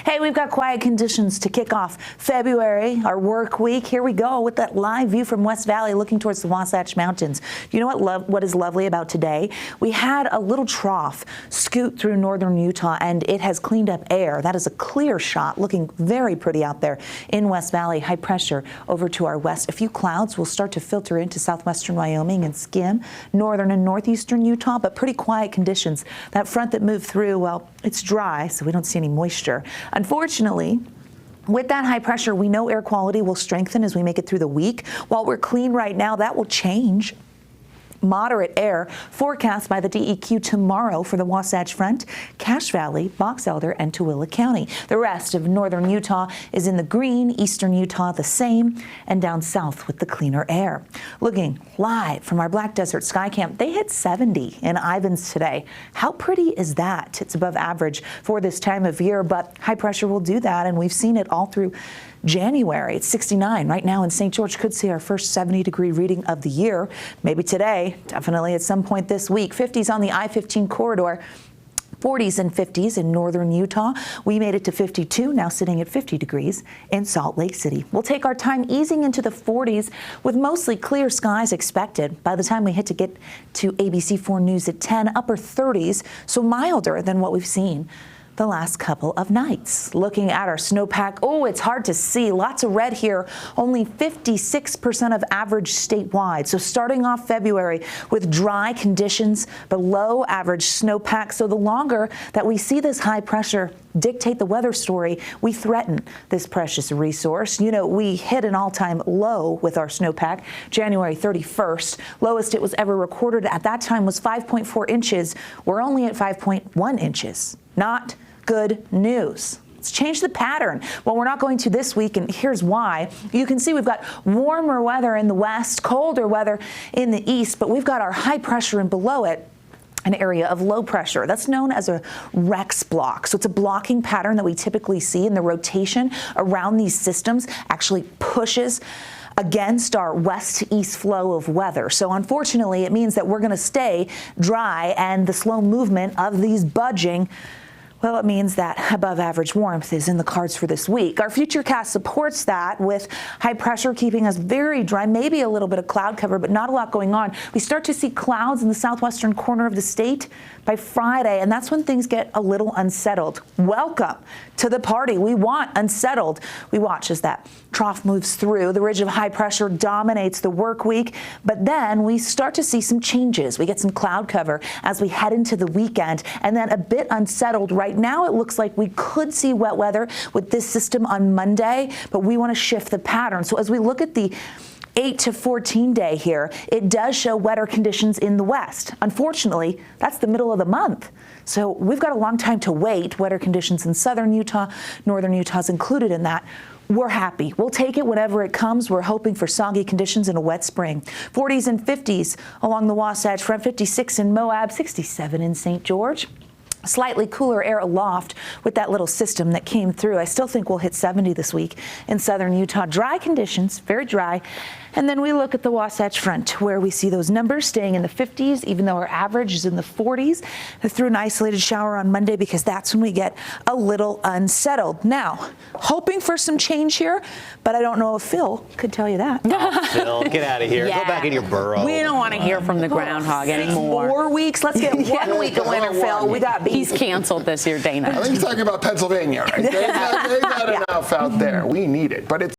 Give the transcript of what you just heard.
Hey, we've got quiet conditions to kick off February, our work week. Here we go with that live view from West Valley looking towards the Wasatch Mountains. You know what is lovely about today? We had a little trough scoot through northern Utah, and it has cleaned up air. That is a clear shot, looking very pretty out there in West Valley. High pressure over to our west. A few clouds will start to filter into southwestern Wyoming and skim northern and northeastern Utah, but pretty quiet conditions. That front that moved through, well, it's dry, so we don't see any moisture. Unfortunately, with that high pressure, we know air quality will strengthen as we make it through the week. While we're clean right now, that will change. Moderate air forecast by the DEQ tomorrow for the Wasatch Front, Cache Valley, Box Elder, and Tooele County. The rest of northern Utah is in the green, eastern Utah the same, and down south with the cleaner air. Looking live from our Black Desert Sky Camp, they hit 70 in Ivins today. How pretty is that? It's above average for this time of year, but high pressure will do that, and we've seen it all through January. It's 69 right now in St. George. Could see our first 70-degree reading of the year. Maybe today, definitely at some point this week. 50s on the I-15 corridor. 40s and 50s in northern Utah. We made it to 52, now sitting at 50 degrees in Salt Lake City. We'll take our time easing into the 40s with mostly clear skies expected. By the time we get to ABC4 News at 10, upper 30s, so milder than what we've seen the last couple of nights. Looking at our snowpack, oh, it's hard to see. Lots of red here, only 56% of average statewide. So starting off February with dry conditions, below average snowpack. So the longer that we see this high pressure dictate the weather story, we threaten this precious resource. You know, we hit an all-time low with our snowpack, January 31st. Lowest it was ever recorded at that time was 5.4 inches. We're only at 5.1 inches. Not good news. Let's change the pattern. Well, we're not going to this week, and here's why. You can see we've got warmer weather in the west, colder weather in the east, but we've got our high pressure and below it an area of low pressure. That's known as a Rex block. So it's a blocking pattern that we typically see, in the rotation around these systems actually pushes against our west to east flow of weather. So unfortunately, it means that we're going to stay dry, and the slow movement of these budging, well, it means that above average warmth is in the cards for this week. Our futurecast supports that, with high pressure keeping us very dry, maybe a little bit of cloud cover, but not a lot going on. We start to see clouds in the southwestern corner of the state by Friday, and that's when things get a little unsettled. Welcome to the party. We want unsettled. We watch as that trough moves through. The ridge of high pressure dominates the work week, but then we start to see some changes. We get some cloud cover as we head into the weekend, and then a bit unsettled. Right now, it looks like we could see wet weather with this system on Monday, but we want to shift the pattern. So as we look at the 8 to 14 day here, it does show wetter conditions in the west. Unfortunately, that's the middle of the month. So we've got a long time to wait. Wetter conditions in southern Utah, northern Utah is included in that. We're happy. We'll take it whenever it comes. We're hoping for soggy conditions in a wet spring. 40s and 50s along the Wasatch Front, 56 in Moab, 67 in St. George. Slightly cooler air aloft with that little system that came through. I still think we'll hit 70 this week in southern Utah. Dry conditions, very dry. And then we look at the Wasatch Front, where we see those numbers staying in the 50s, even though our average is in the 40s. Through an isolated shower on Monday, because that's when we get a little unsettled. Now, hoping for some change here, but I don't know if Phil could tell you that. Oh, Phil, get out of here. Yeah. Go back in your burrow. We don't want to hear from the groundhog anymore. 4 weeks. Let's get 1 week of winter, Phil. We got beat. He's canceled this year, Dana. I think he's talking about Pennsylvania, right? They've got enough out there. We need it, but it's